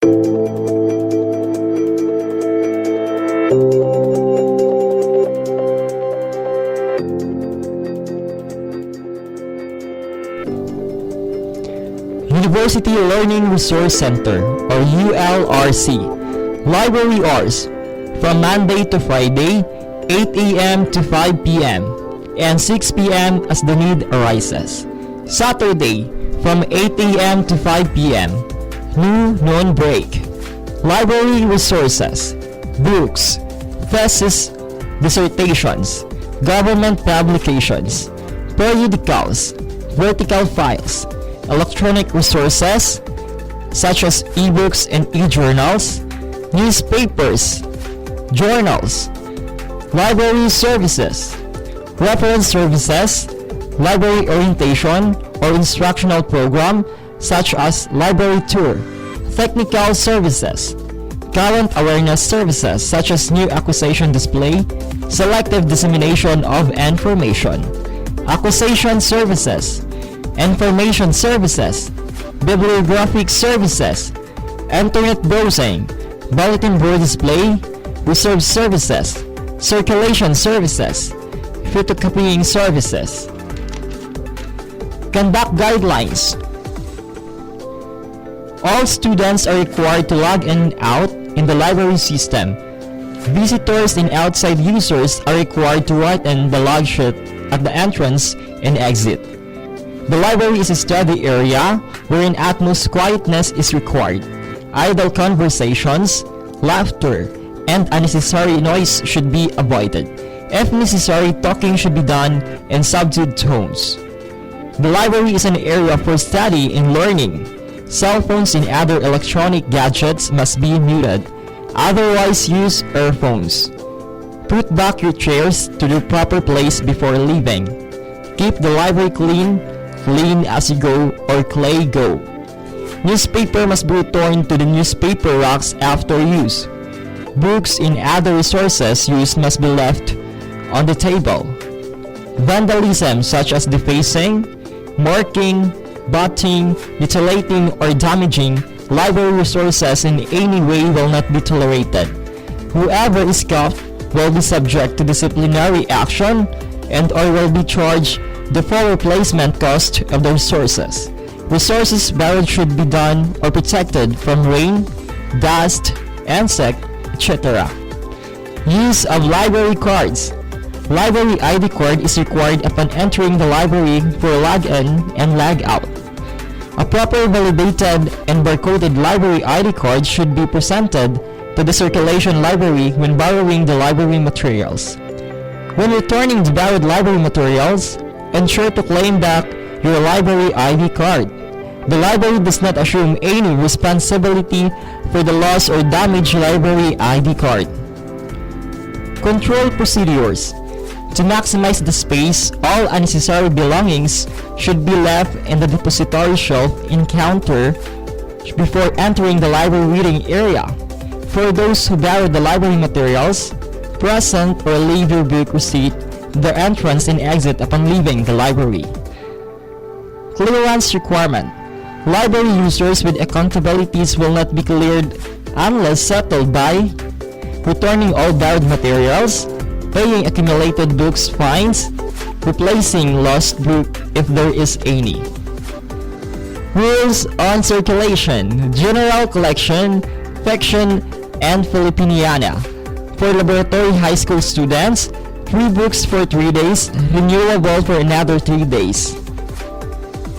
University Learning Resource Center or ULRC. Library hours from Monday to Friday, 8 a.m. to 5 p.m. and 6 p.m. as the need arises. Saturday from 8 a.m. to 5 p.m. Noon break. Library resources, books, thesis, dissertations, government publications, periodicals, vertical files, electronic resources such as ebooks and e-journals, newspapers, journals, library services, reference services, library orientation or instructional program such as library tour, technical services, current awareness services such as new acquisition display, selective dissemination of information, acquisition services, information services, bibliographic services, internet browsing, bulletin board display, reserve services, circulation services, photocopying services. Conduct guidelines. All students are required to log in and out in the library system. Visitors and outside users are required to write in the log sheet at the entrance and exit. The library is a study area wherein utmost quietness is required. Idle conversations, laughter, and unnecessary noise should be avoided. If necessary, talking should be done in subdued tones. The library is an area for study and learning. Cell phones and other electronic gadgets must be muted. Otherwise, use earphones. Put back your chairs to their proper place before leaving. Keep the library clean as you go or clay go. Newspaper must be returned to the newspaper racks after use. Books and other resources used must be left on the table. Vandalism such as defacing, marking, butting, mutilating, or damaging library resources in any way will not be tolerated. Whoever is caught will be subject to disciplinary action and or will be charged the full replacement cost of the resources. Resources borrowed should be done or protected from rain, dust, insect, etc. Use of library cards. Library ID card is required upon entering the library for log-in and log-out. A proper validated and barcoded library ID card should be presented to the circulation library when borrowing the library materials. When returning the borrowed library materials, ensure to claim back your library ID card. The library does not assume any responsibility for the loss or damaged library ID card. Control procedures. To maximize the space, all unnecessary belongings should be left in the depository shelf and counter before entering the library reading area. For those who borrow the library materials, present or leave your book receipt at the entrance and exit upon leaving the library. Clearance requirement. Library users with accountabilities will not be cleared unless settled by returning all borrowed materials, paying accumulated books fines, replacing lost book if there is any. Rules on circulation, general collection, fiction, and Filipiniana. For laboratory high school students, 3 books for 3 days, renewable for another 3 days.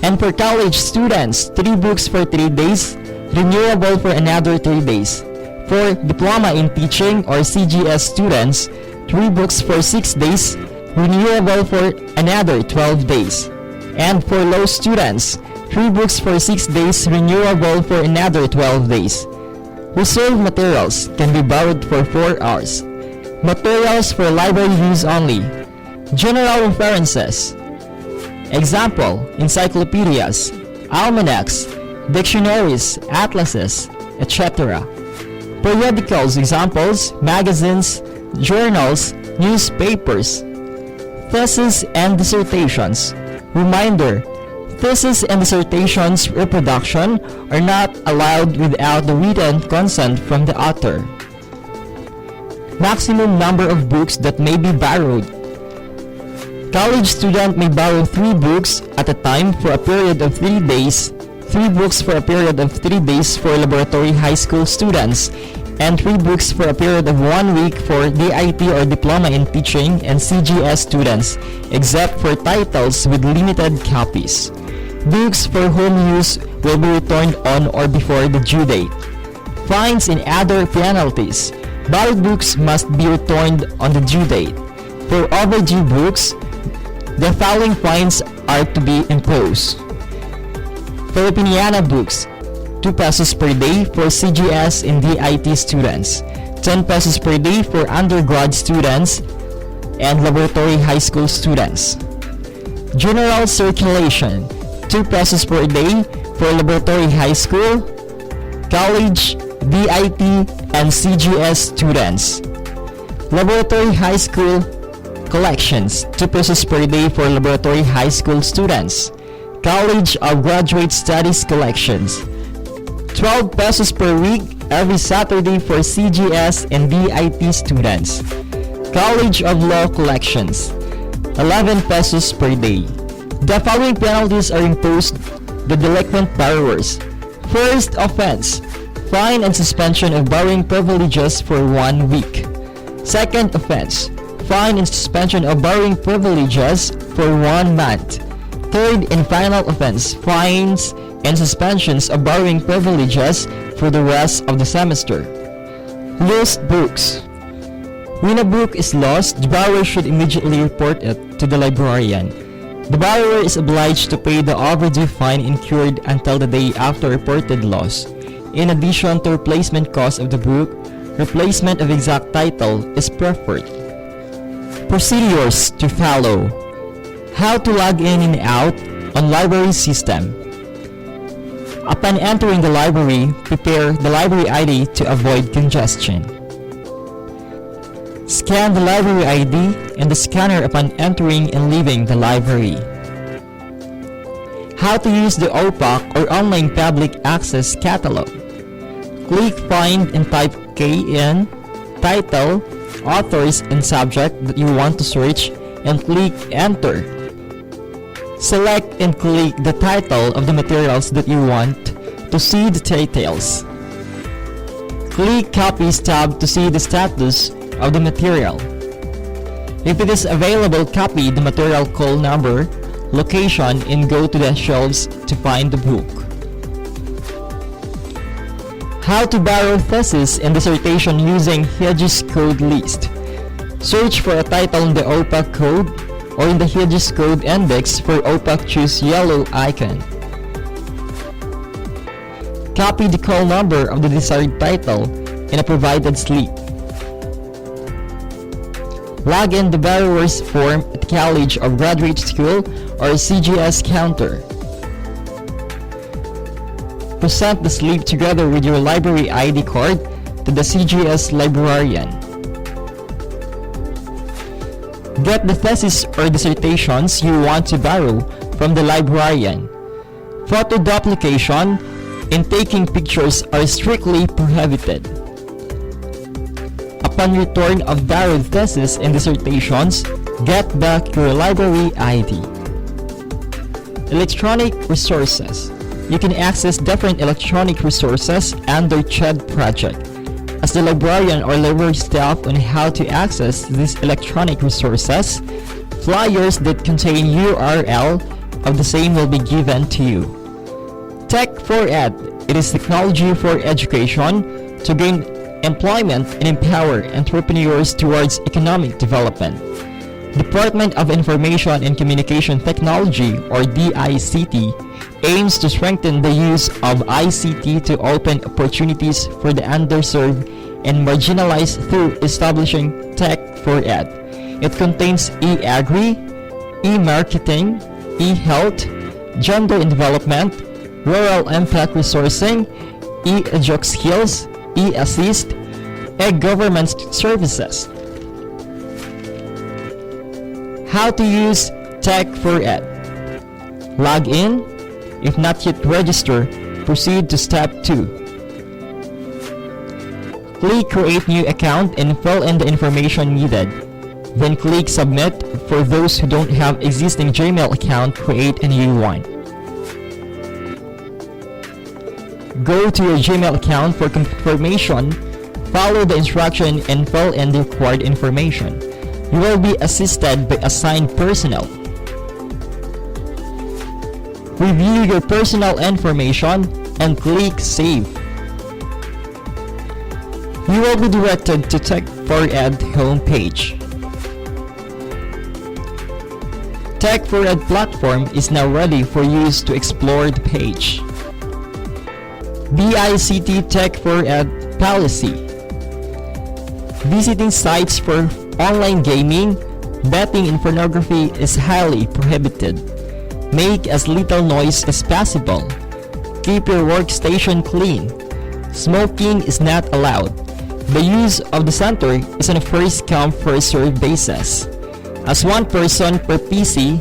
And for college students, 3 books for 3 days, renewable for another 3 days. For Diploma in Teaching or CGS students, 3 books for 6 days, renewable for another 12 days. And for law students, 3 books for 6 days, renewable for another 12 days. Reserved materials can be borrowed for 4 hours. Materials for library use only. General references. Example, encyclopedias, almanacs, dictionaries, atlases, etc. Periodicals examples, magazines, journals, newspapers. Theses and dissertations. Reminder, Thesis and dissertations reproduction are not allowed without the written consent from the author. Maximum number of books that may be borrowed. College student may borrow 3 books at a time for a period of 3 days, 3 books for a period of 3 days for laboratory high school students, and 3 books for a period of 1 week for DIT or Diploma in Teaching and CGS students, except for titles with limited copies. Books for home use will be returned on or before the due date. Fines and other penalties. Borrowed books must be returned on the due date. For overdue books, the following fines are to be imposed. Filipiniana books, 2 pesos per day for CGS and DIT students, 10 pesos per day for undergrad students and laboratory high school students. General circulation, 2 pesos per day for laboratory high school, college, DIT, and CGS students. Laboratory high school collections, 2 pesos per day for laboratory high school students. College of Graduate Studies collections, 12 pesos per week every Saturday for CGS and DIT students. College of Law collections, 11 pesos per day. The following penalties are imposed the delinquent borrowers. First offense, fine and suspension of borrowing privileges for 1 week. Second offense, fine and suspension of borrowing privileges for 1 month. Third and final offense, fines and suspensions of borrowing privileges for the rest of the semester. Lost books. When a book is lost, the borrower should immediately report it to the librarian. The borrower is obliged to pay the overdue fine incurred until the day after reported loss. In addition to replacement cost of the book, replacement of exact title is preferred. Procedures to follow. How to log in and out on library system. Upon entering the library, prepare the library ID to avoid congestion. Scan the library ID and the scanner upon entering and leaving the library. How to use the OPAC or Online Public Access Catalog. Click Find and type KN, title, authors, and subject that you want to search and click Enter. Select and click the title of the materials that you want to see the details. Click Copies tab to see the status of the material. If it is available, copy the material call number, location, and go to the shelves to find the book. How to borrow thesis and dissertation using Hedges code list. Search for a title in the OPAC code or in the Hedges code index for OPAC, choose yellow icon. Copy the call number of the desired title in a provided slip. Log in the borrower's form at College of Graduate School or CGS counter. Present the slip together with your library ID card to the CGS librarian. Get the thesis or dissertations you want to borrow from the librarian. Photo duplication and taking pictures are strictly prohibited. Upon return of borrowed thesis and dissertations, get back your library ID. Electronic resources. You can access different electronic resources under CHED project. As the librarian or library staff on how to access these electronic resources, flyers that contain URL of the same will be given to you. Tech for Ed. It is technology for education to gain employment and empower entrepreneurs towards economic development. Department of Information and Communication Technology or DICT aims to strengthen the use of ICT to open opportunities for the underserved and marginalized through establishing Tech for Ed. It contains e-agri, e-marketing, e-health, gender and development, rural impact resourcing, e-edu skills, e-assist, e-government services. How to use Tech for Ed. Log in. If not yet register, proceed to step 2. Click Create New Account and fill in the information needed. Then click Submit. For those who don't have existing Gmail account, create a new one. Go to your Gmail account for confirmation. Follow the instruction and fill in the required information. You will be assisted by assigned personnel. Review your personal information and click Save. You will be directed to Tech4Ed homepage. Tech4Ed platform is now ready for use to explore the page. BICT Tech4Ed policy. Visiting sites for online gaming, betting and pornography is highly prohibited. Make as little noise as possible. Keep your workstation clean. Smoking is not allowed. The use of the center is on a first-come, first-served basis. As one person per PC,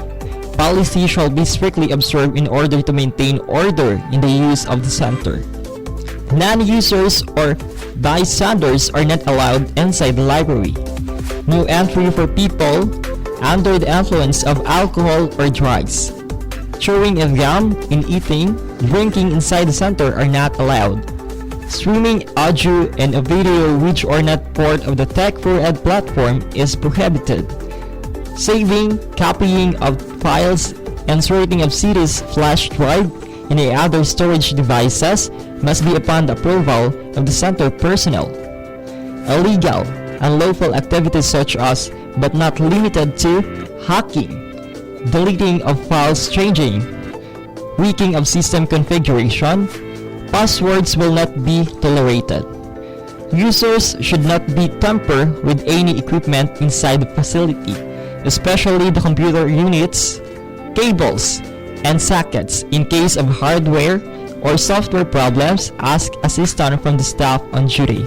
policy shall be strictly observed in order to maintain order in the use of the center. Non-users or bystanders are not allowed inside the library. No entry for people under the influence of alcohol or drugs. Chewing of gum and eating, drinking inside the center are not allowed. Streaming audio and a video which are not part of the Tech4Ed platform is prohibited. Saving, copying of files, inserting of CDs, flash drive, and any other storage devices must be upon the approval of the center personnel. Illegal, unlawful activities such as, but not limited to, hacking, deleting of files, changing, leaking of system configuration, passwords will not be tolerated. Users should not be tampered with any equipment inside the facility, especially the computer units, cables, and sockets. In case of hardware or software problems, ask assistance from the staff on duty.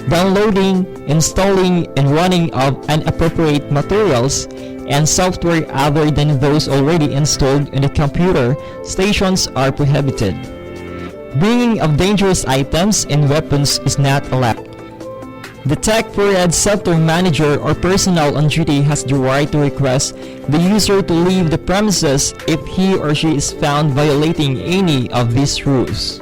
Downloading, installing, and running of inappropriate materials and software other than those already installed in the computer stations are prohibited. Bringing of dangerous items and weapons is not allowed. The Tech4Ed center manager or personnel on duty has the right to request the user to leave the premises if he or she is found violating any of these rules.